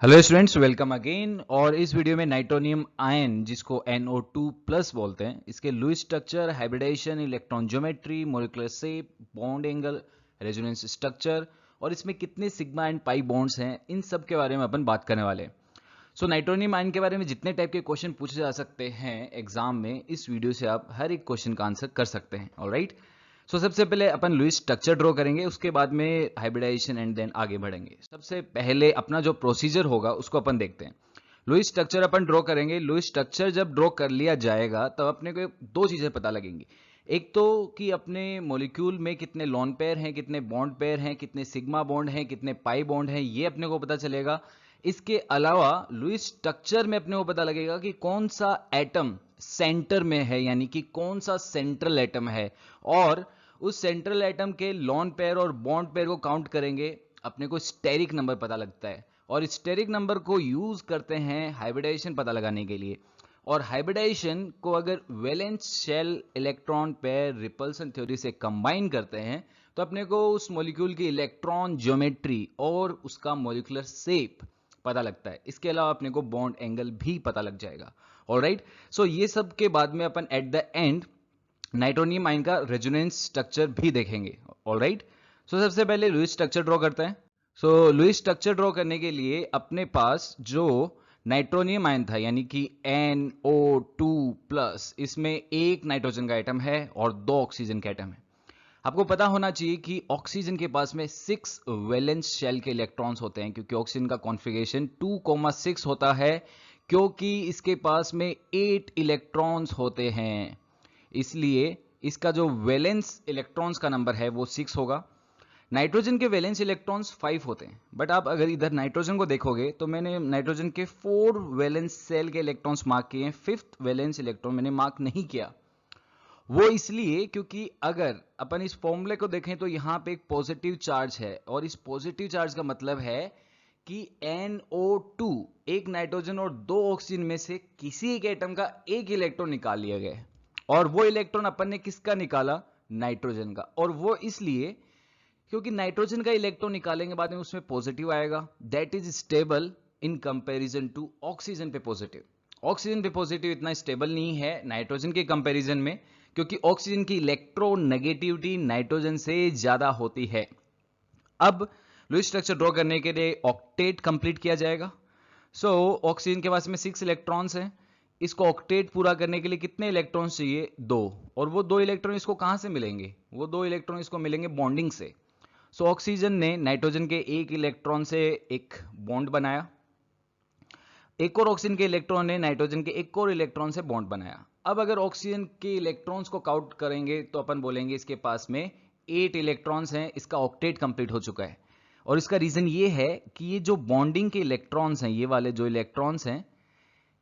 Hello students, welcome again. और इस video में नाइट्रोनियम आयन, जिसको NO2 प्लस बोलते हैं, इसके Lewis structure, hybridisation, electron geometry, molecular shape, bond angle, resonance structure और इसमें कितने सिग्मा एंड पाई बॉन्ड्स हैं, इन सब के बारे में अपन बात करने वाले हैं। सो नाइट्रोनियम आयन के बारे में जितने टाइप के क्वेश्चन पूछे जा सकते हैं एग्जाम में, इस वीडियो से आप हर एक क्वेश्चन का आंसर कर सकते हैं। ऑलराइट। सो सबसे पहले अपन लुईस स्ट्रक्चर ड्रॉ करेंगे, उसके बाद में हाइब्रिडाइजेशन एंड देन आगे बढ़ेंगे। सबसे पहले अपना जो प्रोसीजर होगा उसको अपन देखते हैं। लुईस स्ट्रक्चर अपन ड्रॉ करेंगे। लुईस स्ट्रक्चर जब ड्रॉ कर लिया जाएगा तब अपने को दो चीजें पता लगेंगी। एक तो कि अपने मॉलिक्यूल में कितने लोन पेयर हैं, कितने बॉन्ड पेयर हैं, कितने सिग्मा बॉन्ड हैं, कितने पाई बॉन्ड हैं, ये अपने को पता चलेगा। इसके अलावा लुईस स्ट्रक्चर में अपने को पता लगेगा कि कौन सा एटम सेंटर में है, यानी कि कौन सा सेंट्रल एटम है। और उस सेंट्रल एटम के लोन पेयर और बॉन्ड पेयर को काउंट करेंगे, अपने को स्टेरिक नंबर पता लगता है। और स्टेरिक नंबर को यूज करते हैं हाइब्रिडाइजेशन पता लगाने के लिए। और हाइब्रिडाइजेशन को अगर valence shell electron pair repulsion theory से कंबाइन करते हैं तो अपने को उस मॉलिक्यूल की इलेक्ट्रॉन ज्योमेट्री और उसका मॉलिक्यूलर शेप पता लगता है। इसके अलावा अपने को बॉन्ड एंगल भी पता लग जाएगा। ऑलराइट। सो ये सब के बाद में अपन at the end nitronium ion का रेजोनेंस स्ट्रक्चर भी देखेंगे। ऑलराइट। सो सबसे पहले लुईस स्ट्रक्चर ड्रॉ करते हैं। सो लुईस स्ट्रक्चर ड्रॉ करने के लिए अपने पास जो नाइट्रोनियम आयन था, यानी कि NO2 प्लस, इसमें एक नाइट्रोजन का एटम है और दो ऑक्सीजन का एटम है। आपको पता होना चाहिए कि ऑक्सीजन के पास में 6 वैलेंस शेल के इलेक्ट्रॉन्स होते हैं, क्योंकि ऑक्सीजन का कॉन्फ़िगरेशन 2,6 होता है, क्योंकि इसके पास में 8 इलेक्ट्रॉन्स होते हैं। इसलिए इसका जो वैलेंस इलेक्ट्रॉन्स का नंबर है वो 6 होगा। नाइट्रोजन के वैलेंस इलेक्ट्रॉन्स 5 होते हैं, बट आप अगर इधर नाइट्रोजन को देखोगे तो मैंने नाइट्रोजन के 4 वैलेंस सेल के इलेक्ट्रॉन्स मार्क किए हैं, 5th वैलेंस इलेक्ट्रॉन मैंने मार्क नहीं किया। वो इसलिए क्योंकि अगर अपन इस फॉर्मूले को देखें तो यहां पे एक पॉजिटिव चार्ज है, और इस पॉजिटिव चार्ज का मतलब है कि NO2, एक नाइट्रोजन और दो ऑक्सीजन में से किसी एक एटम का एक इलेक्ट्रॉन निकाल लिया गया है। और वो इलेक्ट्रॉन अपन ने किसका निकाला? नाइट्रोजन का। और वो इसलिए क्योंकि नाइट्रोजन का इलेक्ट्रॉन निकालेंगे बाद में उसमें पॉजिटिव आएगा, that is stable in comparison to oxygen पे पॉजिटिव। ऑक्सीजन पे पॉजिटिव इतना स्टेबल नहीं है नाइट्रोजन के कंपैरिजन में, क्योंकि ऑक्सीजन की इलेक्ट्रोनेगेटिविटी नाइट्रोजन से ज्यादा होती है। अब लुईस स्ट्रक्चर ड्रॉ करने के लिए ऑक्टेट कंप्लीट किया जाएगा। सो ऑक्सीजन के पास में 6 इलेक्ट्रॉन्स हैं। इसको ऑक्टेट पूरा करने के लिए कितने इलेक्ट्रॉन्स चाहिए? 2। और वो 2 इलेक्ट्रॉन इसको कहां से मिलेंगे? वो 2 इलेक्ट्रॉन इसको मिलेंगे बॉन्डिंग से। सो ऑक्सीजन ने नाइट्रोजन के एक इलेक्ट्रॉन से एक बॉन्ड बनाया, एक और ऑक्सीजन के इलेक्ट्रॉन ने नाइट्रोजन के एक और इलेक्ट्रॉन से बॉन्ड बनाया। अब अगर ऑक्सीजन के इलेक्ट्रॉन्स को काउंट करेंगे तो अपन बोलेंगे इसके पास में 8 इलेक्ट्रॉन्स हैं, इसका ऑक्टेट कंप्लीट हो चुका है। और इसका रीजन ये है कि ये जो बॉन्डिंग के इलेक्ट्रॉन्स हैं, ये वाले जो इलेक्ट्रॉन्स हैं,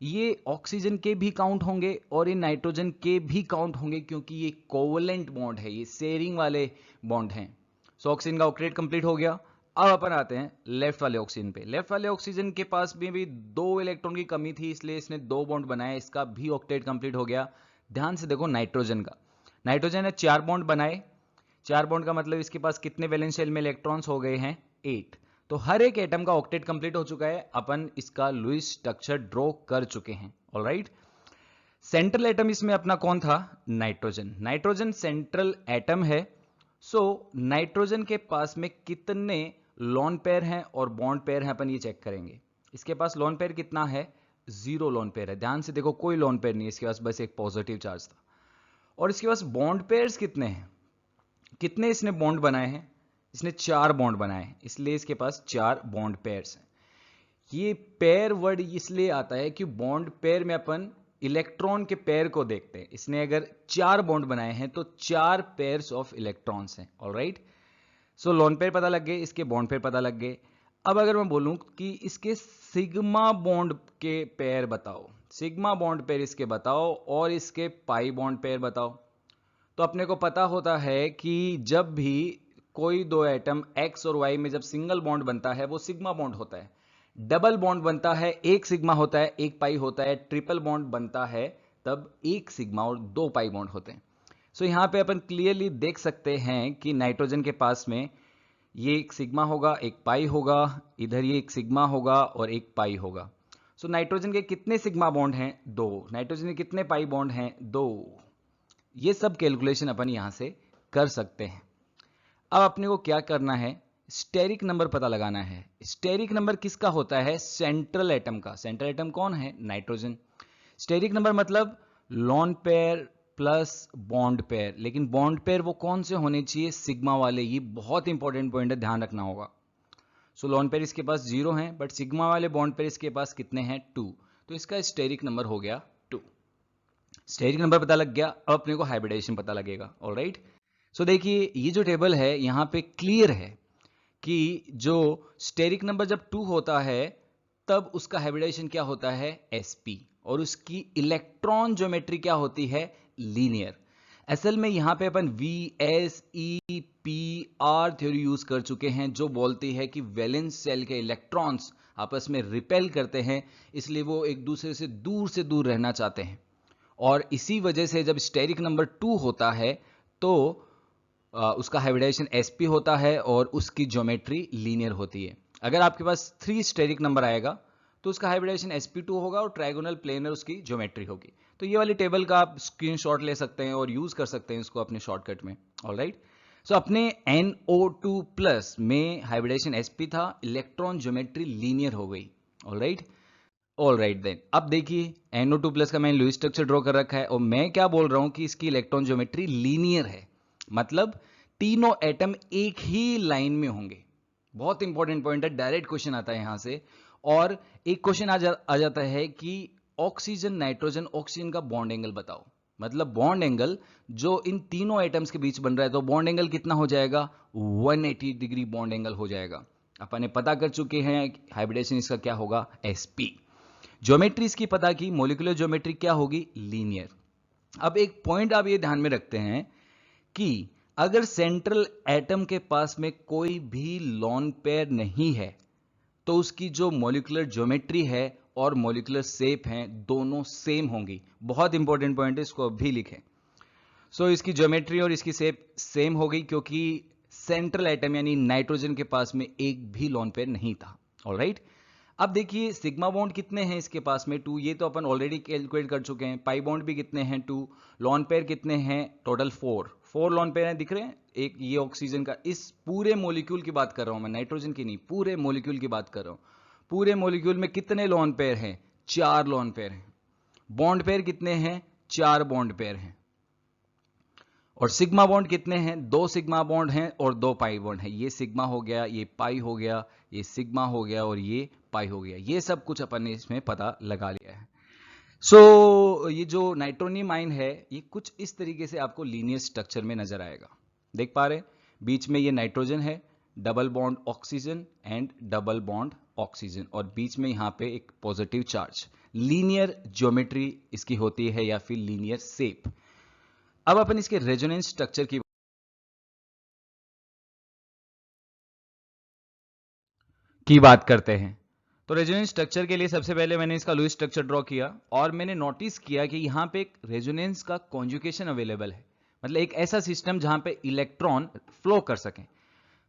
ये ऑक्सीजन के भी काउंट होंगे और ये नाइट्रोजन के भी काउंट होंगे, क्योंकि ये कोवलेंट बॉन्ड है, ये शेयरिंग वाले बॉन्ड हैं। सो ऑक्सीजन का ऑक्टेट कंप्लीट हो गया। अब अपन आते हैं लेफ्ट वाले ऑक्सीजन पे। लेफ्ट वाले ऑक्सीजन के पास में भी 2 इलेक्ट्रॉन की कमी थी, इसलिए इसने 2 बॉन्ड बनाए, इसका भी ऑक्टेट कंप्लीट हो गया। ध्यान से देखो नाइट्रोजन का। नाइट्रोजन ने 4 बॉन्ड बनाए। 4 बॉन्ड का मतलब इसके पास कितने वैलेंस शेल में इलेक्ट्रॉन्स हो गए हैं? 8। तो हर एक एटम का ऑक्टेट कंप्लीट हो चुका है। अपन इसका लुईस स्ट्रक्चर ड्रॉ कर चुके हैं। ऑलराइट। सेंट्रल एटम इसमें अपना कौन था? नाइट्रोजन। नाइट्रोजन सेंट्रल एटम है। सो नाइट्रोजन के पास में कितने लोन पेयर हैं और बॉन्ड पेयर हैं, अपन ये चेक करेंगे। इसके पास लोन पेयर कितना है? 0 लोन पेयर है। ध्यान से देखो, कोई लोन पेयर नहीं है इसके पास, बस एक पॉजिटिव चार्ज था। और इसके पास बॉन्ड पेयर्स कितने हैं? कितने इसने बॉन्ड बनाए हैं? इसने 4 बॉन्ड बनाए हैं, इसलिए इसके पास 4 बॉन्ड पेयर्स हैं। ये पेयर वर्ड इसलिए आता है कि बॉन्ड पेयर में अपन इलेक्ट्रॉन के पेयर को देखते हैं। इसने अगर 4 बॉन्ड बनाए हैं तो 4 पेयर्स ऑफ इलेक्ट्रॉन्स हैं। ऑलराइट। सो लोन पेयर पता लग गए, इसके बॉन्ड पेयर पता लग गए। अब अगर मैं बोलूं कि इसके सिग्मा बॉन्ड के पेयर बताओ, सिग्मा बॉन्ड पेयर इसके बताओ और इसके पाई बॉन्ड पेयर बताओ, तो अपने को पता होता है कि जब भी कोई दो एटम एक्स और वाई में जब सिंगल बॉन्ड बनता है वो सिग्मा बॉन्ड होता है। डबल बॉन्ड बनता है, एक सिग्मा होता है, एक पाई होता है। ट्रिपल बॉन्ड बनता है तब एक सिग्मा और 2 पाई बॉन्ड होते हैं। सो यहां पे अपन क्लियरली देख सकते हैं कि नाइट्रोजन के पास में ये एक सिग्मा होगा, एक पाई होगा, इधर ये एक सिग्मा होगा और एक पाई होगा। सो नाइट्रोजन के कितने सिग्मा बॉन्ड हैं? 2। नाइट्रोजन के कितने पाई बॉन्ड हैं? 2। ये सब कैलकुलेशन अपन यहां से कर सकते हैं। अब अपने को क्या करना है? स्टेरिक नंबर पता लगाना है। स्टेरिक नंबर किसका होता है? सेंट्रल एटम का। सेंट्रल एटम कौन है? नाइट्रोजन। स्टेरिक नंबर मतलब lone pair plus bond pair. लेकिन बॉन्ड पेयर वो कौन से होने चाहिए? सिग्मा वाले। ये बहुत इंपॉर्टेंट पॉइंट है, ध्यान रखना होगा। सो लॉन पेयर इसके पास 0 है, बट सिग्मा वाले बॉन्ड पेयर इसके पास कितने हैं? 2। तो इसका स्टेरिक नंबर हो गया 2। स्टेरिक नंबर पता लग गया, अब अपने को हाइब्रिडाइजेशन पता लगेगा। ऑलराइट, सो देखिए ये जो टेबल है यहां पे क्लियर है कि जो स्टेरिक नंबर जब 2 होता है तब उसका हाइब्रिडाइजेशन क्या होता है? sp। और उसकी इलेक्ट्रॉन ज्योमेट्री क्या होती है? लीनियर। असल में यहां पे अपन VSEPR थ्योरी यूज कर चुके हैं, जो बोलती है कि वैलेंस सेल के इलेक्ट्रॉन्स आपस में रिपेल करते हैं, इसलिए वो एक दूसरे से दूर रहना चाहते हैं। और इसी वजह से जब स्टेरिक नंबर 2 होता है तो उसका हाइब्रिडाइजेशन sp होता है और उसकी ज्योमेट्री लीनियर होती है। अगर आपके पास 3 स्टेरिक नंबर आएगा तो उसका हाइब्रिडाइजेशन sp2 होगा और ट्रायगोनल प्लेनर उसकी ज्योमेट्री होगी। तो ये वाली टेबल का आप स्क्रीनशॉट ले सकते हैं और यूज कर सकते हैं इसको अपने शॉर्टकट में। ऑलराइट, सो अपने NO2 प्लस में हाइब्रिडाइजेशन sp था, इलेक्ट्रॉन ज्योमेट्री लीनियर हो गई। ऑलराइट, ऑलराइट देन अब देखिए NO2 प्लस का मैंने लुईस स्ट्रक्चर ड्रॉ कर रखा है और मैं क्या बोल रहा हूं कि इसकी इलेक्ट्रॉन ज्योमेट्री लीनियर है, मतलब तीनों एटम एक ही लाइन में होंगे। बहुत इंपॉर्टेंट पॉइंट है, डायरेक्ट क्वेश्चन आता है यहां से। और एक क्वेश्चन आ जाता है कि ऑक्सीजन नाइट्रोजन ऑक्सीजन का बॉन्ड एंगल बताओ। मतलब बॉन्ड एंगल जो इन तीनों एटम्स के बीच बन रहा है, तो बॉन्ड एंगल कितना हो जाएगा? 180 डिग्री बॉन्ड एंगल हो जाएगा। अपन ने पता कर चुके हैं हाइब्रिडेशन इसका क्या होगा? sp। ज्योमेट्री इसकी पता की, मोलिकुलर ज्योमेट्री क्या होगी? लीनियर। अब एक पॉइंट आप ये ध्यान में रखते हैं कि अगर सेंट्रल एटम के पास में कोई भी लॉन पेयर नहीं है तो उसकी जो मोलिकुलर ज्योमेट्री है और मोलिकुलर शेप है दोनों सेम होंगी। बहुत इंपॉर्टेंट पॉइंट है, इसको अभी लिखें। सो इसकी ज्योमेट्री और इसकी शेप सेम हो गई क्योंकि सेंट्रल एटम यानी नाइट्रोजन के पास में एक भी लॉन पेयर नहीं था। ऑलराइट, अब देखिए सिग्मा बॉन्ड कितने हैं इसके पास में? 2। ये तो अपन ऑलरेडी कैलकुलेट कर चुके हैं। पाई बॉन्ड भी कितने हैं? 2। लॉन पेयर कितने हैं? टोटल 4 लॉन पेयर हैं, दिख रहे हैं। एक ये ऑक्सीजन का, इस पूरे मॉलिक्यूल की बात कर रहा हूं मैं, नाइट्रोजन की नहीं, पूरे मॉलिक्यूल की बात कर रहा हूं। पूरे मॉलिक्यूल में कितने लॉन पेयर हैं? 4 लॉन पेयर हैं। बॉन्ड पेयर कितने हैं? 4 बॉन्ड पेयर हैं। और सिग्मा बॉन्ड कितने हैं? 2 सिग्मा बॉन्ड हैं और 2 पाई बॉन्ड हैं। ये सिग्मा हो गया, ये पाई हो गया, ये सिग्मा हो गया और ये पाई हो गया। ये सब कुछ अपन ने इसमें पता लगा लिया है। सो ये जो नाइट्रोनियम आयन है ये कुछ इस तरीके से आपको लीनियर स्ट्रक्चर में नजर आएगा। देख पा रहे? बीच में ये नाइट्रोजन है, double bond oxygen and double bond oxygen, और बीच में यहां पे एक पॉजिटिव चार्ज। लीनियर ज्योमेट्री इसकी होती है या फिर लीनियर शेप। अब अपन इसके रेजोनेंस स्ट्रक्चर की बात करते हैं। तो रेजोनेंस स्ट्रक्चर के लिए सबसे पहले मैंने इसका लुईस स्ट्रक्चर ड्रॉ किया और मैंने नोटिस किया कि यहां पे एक रेजोनेंस का कॉन्जुगेशन अवेलेबल है, मतलब एक ऐसा सिस्टम जहां पे इलेक्ट्रॉन फ्लो कर सकें।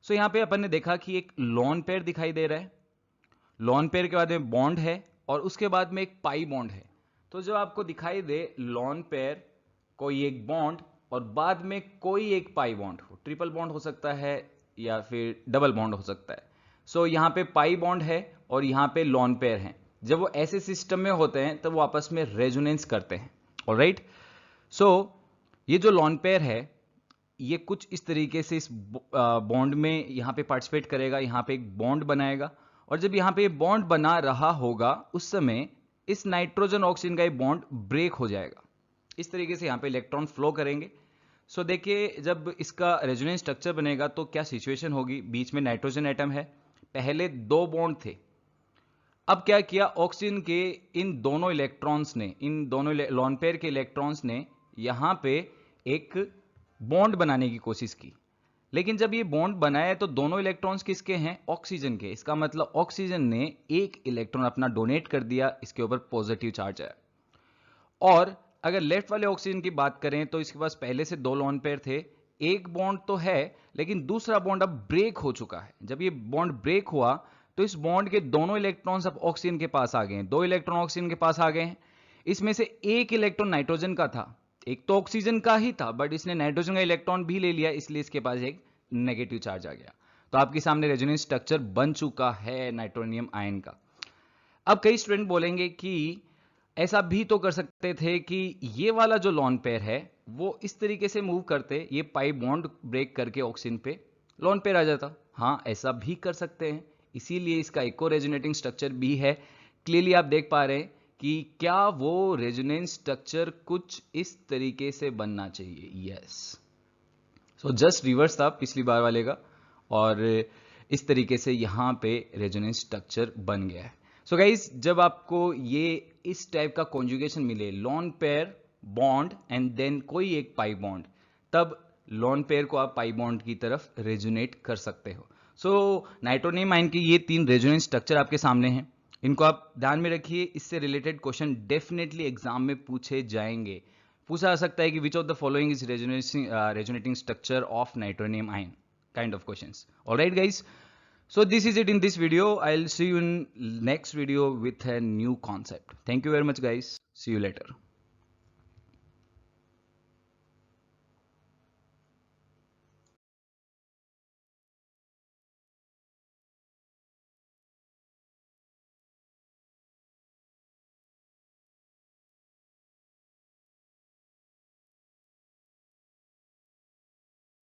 सो यहां पे अपन ने देखा कि एक लॉन पेयर दिखाई दे रहा है, लॉन पेयर के बाद में बॉन्ड है और उसके बाद में एक पाई बॉन्ड है। तो जब आपको दिखाई दे लॉन पेयर, कोई एक बॉन्ड और बाद में कोई एक पाई बॉन्ड हो, ट्रिपल बॉन्ड हो सकता है या फिर डबल बॉन्ड हो सकता है। सो यहां पे पाई बॉन्ड है और यहां पे लॉन पेयर है। जब वो ऐसे सिस्टम में होते हैं तब वो आपस में रेजोनेंस करते हैं। ऑलराइट, सो ये जो लॉन पेयर है ये कुछ इस तरीके से इस बॉन्ड में यहां पे पार्टिसिपेट करेगा, यहां पे एक बॉन्ड बनाएगा और जब यहां पे बॉन्ड बना रहा होगा उस समय इस नाइट्रोजन ऑक्सीजन का ये बॉन्ड ब्रेक हो जाएगा। इस तरीके से यहां पे इलेक्ट्रॉन फ्लो करेंगे। सो देखिए जब इसका रेजोनेंस स्ट्रक्चर बनेगा तो क्या सिचुएशन होगी? बीच में नाइट्रोजन एटम है, पहले 2 बॉन्ड थे, अब क्या किया ऑक्सीजन के इन दोनों इलेक्ट्रॉन्स ने, इन दोनों लॉन पेयर के इलेक्ट्रॉन्स ने यहां पे एक बॉन्ड बनाने की कोशिश की। लेकिन जब ये बॉन्ड बनाया तो दोनों इलेक्ट्रॉन्स किसके हैं? ऑक्सीजन के। इसका मतलब ऑक्सीजन ने एक इलेक्ट्रॉन अपना डोनेट कर दिया, इसके ऊपर पॉजिटिव चार्ज है। और अगर लेफ्ट वाले ऑक्सीजन की बात करें तो इसके पास पहले से 2 लॉन पेयर थे, एक बॉन्ड तो है लेकिन दूसरा बॉन्ड अब ब्रेक हो चुका है। जब ये बॉन्ड ब्रेक हुआ तो इस बॉन्ड के दोनों इलेक्ट्रॉन्स अब ऑक्सीजन के पास आ गए हैं, 2 इलेक्ट्रॉन ऑक्सीजन के पास आ गए हैं। इसमें से एक इलेक्ट्रॉन नाइट्रोजन का था, एक तो ऑक्सीजन का ही था, बट इसने नाइट्रोजन का इलेक्ट्रॉन भी ले लिया, इसलिए इसके पास एक नेगेटिव चार्ज आ गया। तो आपके सामने रेजोनेंस स्ट्रक्चर बन चुका है नाइट्रोनियम आयन का। अब कई स्टूडेंट बोलेंगे कि ऐसा भी तो कर सकते थे कि ये वाला जो लॉन पेयर है वो इस तरीके से मूव करते, ये पाई बॉन्ड ब्रेक करके ऑक्सीजन पे लॉन पेयर आ जाता। हाँ, ऐसा भी कर सकते हैं, इसीलिए इसका इको रेजोनेटिंग स्ट्रक्चर भी है। क्लियरली आप देख पा रहे हैं कि क्या वो रेजोनेंस स्ट्रक्चर कुछ इस तरीके से बनना चाहिए। यस, सो जस्ट रिवर्स था पिछली बार वाले का, और इस तरीके से यहां पे रेजोनेंस स्ट्रक्चर बन गया है। सो गाइज, जब आपको ये इस टाइप का कॉन्जुगेशन मिले, lone pair bond and then कोई एक पाई बॉन्ड, तब लॉन पेयर को आप पाई बॉन्ड की तरफ रेजोनेट कर सकते हो। सो नाइट्रोनियम आयन के ये 3 रेजोनेंस स्ट्रक्चर आपके सामने हैं, इनको आप ध्यान में रखिए। इससे रिलेटेड क्वेश्चन डेफिनेटली एग्जाम में पूछे जाएंगे। पूछा जा सकता है कि which of the following is resonating structure of nitronium ion, kind of questions. All right guys, so this is it in this video. I'll see you in next video with a new concept. Thank you very much guys, see you later.